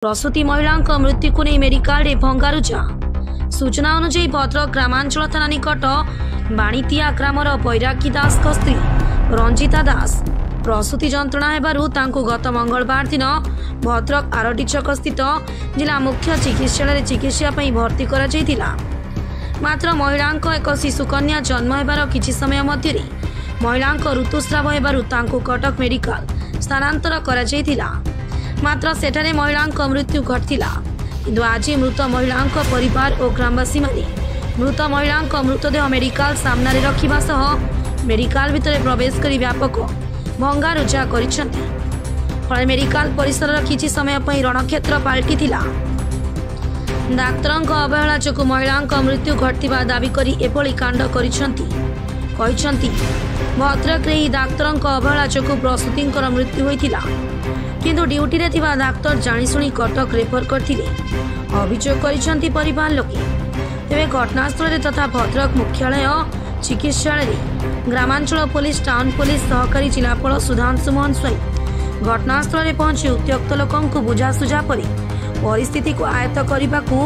प्रसूति महिला मृत्यु को नहीं मेडिकल रे भंगारुजा। सूचना अनुसार भद्रक ग्रामांचल थाना निकट बाणीतिया ग्रामर बैरागी दास स्त्री रंजिता दास प्रसूति जंत्रणा हेबारु तांको गत मंगलवार दिन भद्रक आरडी छक स्थित जिला मुख्य चिकित्सालय चिकित्सा पई भर्ती करा जायतिला। मात्र महिला एक शिशुकन्या जन्म हेबार किछि समय मध्यरे महिला ऋतुस्राव हेबारु तांको कटक मेडिकल स्थानांतर करा जायतिला। मात्र सेठारे महिला मृत्यु घटिला। किंतु आज मृत महिला परिवार और ग्रामवासी माने मृत महिला मृतदेह मेडिकल सामने रखिबा सह मेडिकल भितर प्रवेश कर व्यापक भंगारुजा करिसेंती। फल मेडिकल परिसर किछि समय पई रणक्षेत्र पलटिथिला। डाक्तरक अवहेला जोगु महिला मृत्यु घटिबा दाबी करी एभली कांड करिसेंती। कहिसेंती भद्रक रे डाक्तरक अवहेला जोगु प्रसूतिंकर मृत्यु होइथिला। किंतु ड्यूटी रे थिबा डाक्तर जानिशुणी कटक रेफर करथिले अभियोग करिसेंती परिवार लोके। तेबे घटनास्थल तथा भद्रक मुख्यालय चिकित्सालय ग्रामांचल पुलिस टाउन पुलिस सहकारी जिलापाल सुधांशु मोहन स्वाई घटनास्थल में पहुंची उत्त्यक्त लोकों बुझासुझा पर परिस्थिति को आयत्त करने को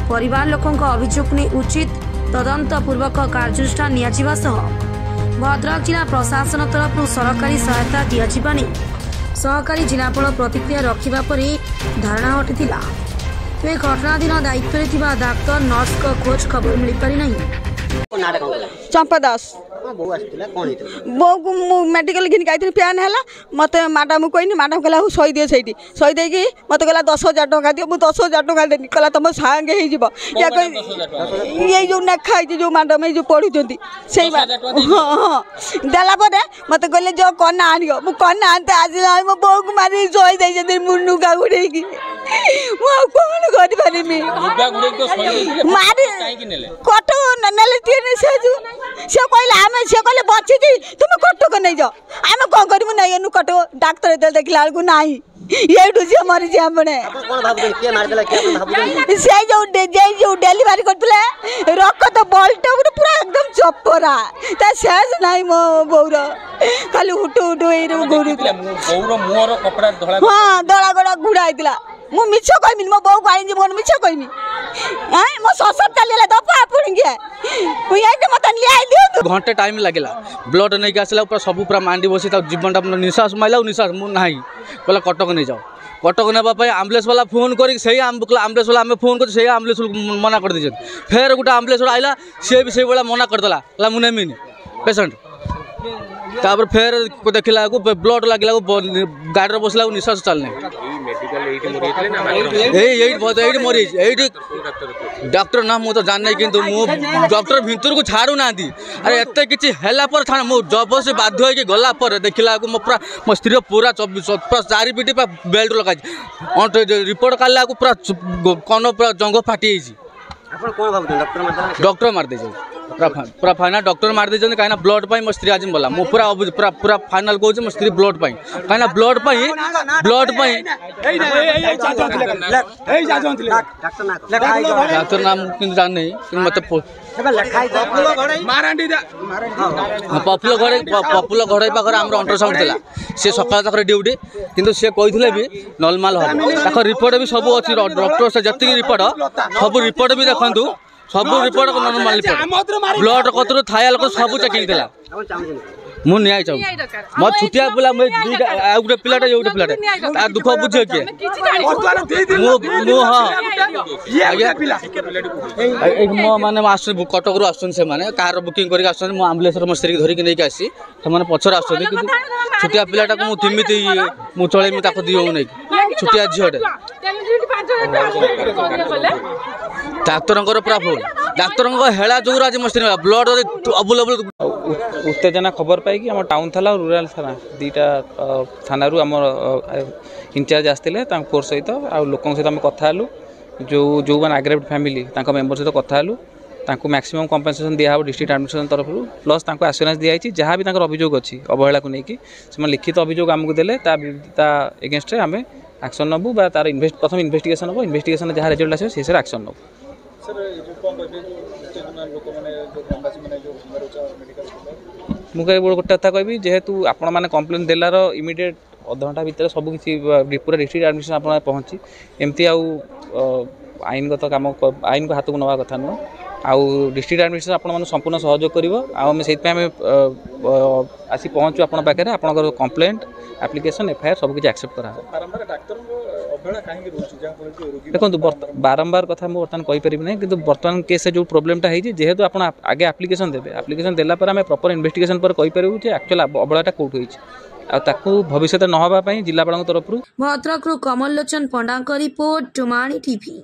परिवार लोकों अभियोग ने उचित तदंत पूर्वक कार्यानुष्ठान नियाजिबा सह भद्रक जिला प्रशासन तरफ सरकारी सहायता दियाजिबा नै सहकारी जिलापाल प्रतिक्रिया रखिबा पर धारणा हटिथिला। तेज घटना दिन दायित्व में डाक्तर नर्स को खोज खबर मिल पारि नहीं। चंपा दास बो को मेडिकल घिन गई फैन है मत मैडम कहनी मैडम कहला सही दिए सही सही देकी मत कहला 10,000 टका दियो 10,000 टका देनी कहला तुम सांगे ये जो नेखा जो मैडम जो पढ़ुंट से हाँ हाँ देला मत कहले जो कन्ना आनियो मु कन्ना आनते आज मो बो को मारी सही दे मुनुगा गुड़े कौन करी मारी कटो नेले से कहला से कहले बची तुम कटक नहीं जाओ आम कौन करूँ नहीं एनु कटो डाक्तर देखला बेलू ना ये मरी जाए से जो डेलीवरी करते रक्त बल्ट पूरा एकदम चपरा शेष नहीं मो बौर खाली हुटु हुटु हाँ दला गड़ा घुड़ा होता मु मिछ कहमी मो बो को मोर मिछ कहमी मो ससर चलेला दपा पुणी मत घंटे टाइम लगेगा ब्लड नहीं आसला पूरा सब पूरा मांडी बसी जीवन निश्वास माइला निश्वास मुझे ना कहला कटक नहीं जाओ कटक नापी आम्बुलेंस वाला फोन कर आम्बुलेंस वाला आम फोन कर आम्बुलेंस मना कर दे फेर गोटे आम्बुलेंस आइला सी भी से मना करदेला मुझे नेमिनी पेसेंट तापर फेर देखला ब्लड लगला गाड़ी बसला निश्वास चलने डॉक्टर ना मुझे जान कि डॉक्टर भितर को छाड़ू ना अरे एत कि छाड़ मु जबरदस्ती बाध्य हो गला देखला मो पूरा मो स्त्री पूरा 4 पिटी बेल्ट लगा रिपोर्ट काला पूरा कन पूरा जंग फाटी डॉक्टर मार दे पूरा फाइनल डॉक्टर मार दे कहीं ब्लड पाई मो स्त्री आज बोला मु पूरा पूरा पूरा फाइनल कहूँ मो स्त्री ब्लड पाई कहीं ब्लड पाई डाक्तर नाम कि जान नहीं मत पपुल घड़ई पाखे आम अल्ट्रासाउंड थिला सी सकाल तक ड्यूटी किंतु सी कहते भी नॉर्मल हम रिपोर्ट भी सब अच्छी डॉक्टर से जी रिपोर्ट सब रिपोर्ट भी देखु सब रिपोर्ट नॉर्मल रिपोर्ट ब्लड कतरू थाया लोग सब चेकिंग थिला मु न्याय चाहूँ मो छुटिया पिला गोटे पिलाटे ये गोटे पिलाटे दुख बुझे किए मो मैंने कटक रू आस कार बुकिंग करके आस आम्बुलेंस मो स्त्री धरिकी नहीं आसी से पचर आस छुटिया पिलाटा को मुझे मुझे चलैमी दियो नहीं छुटिया झीटे डाक्तर पूरा फुल डाक्तर हेला जो आज मो स्त्री ब्लड अबुल अबुल उत्तेजना खबर पाई आम टाउन थाना रूराल थाना दीटा थाना आम इंचार्ज आसते फोर्स सहित आ लोकों सहित आम कथा जो जो मैंने आग्रेवेड फैमिली मेम्बर सहित कथा मैक्सिमम कंपेनसेशन दिया डिस्ट्रिक्ट एडमिनिस्ट्रेशन तरफ प्लस आश्योरेंस दिखाई जहाँ भी अभियोग अच्छी अवहेला को लेकिन लिखित अभियोग आमको देले एगेन्स्ट आम एक्शन नबू तार प्रथम इन्वेस्टिगेशन हम इन्वेस्टिगेशन जहाँ रिजल्ट आस एक्शन नबू मुझे गोटे कथा कहि जेहेतु आपण मैंने कंप्लेन देलार इमिडिएट अधघंटा भितर सबकि पूरा डिस्ट्रिक्ट एडमिनिस्ट्रेशन आप पहुँची एमती आईनगत काम आईन को हाथ को नवा कथा नुह आउ डिस्ट्रिक्ट एडमिनिस्ट्रेशन आपण संपूर्ण सहयोग कर आसी पहुँचू आप पाखे आपंकर कंप्लेंट एप्लिकेशन एफआईआर सबकि एक्सेप्ट करा देखो बारंबार कथा मुझे बर्तमान कहीपर ना कि बर्तमान केस जो प्रोब्लेमटा है जेहेतु आप आगे एप्लिकेशन देते एप्लिकेशन देला आम प्रॉपर इन्वेस्टिगेशन पर कहीपर एक्चुअल अवहेलाटा कौट होती भविष्य न होगा जिलापाल तरफ भद्रक कमल लोचन पंडा रिपोर्ट टुमाणी टीवी।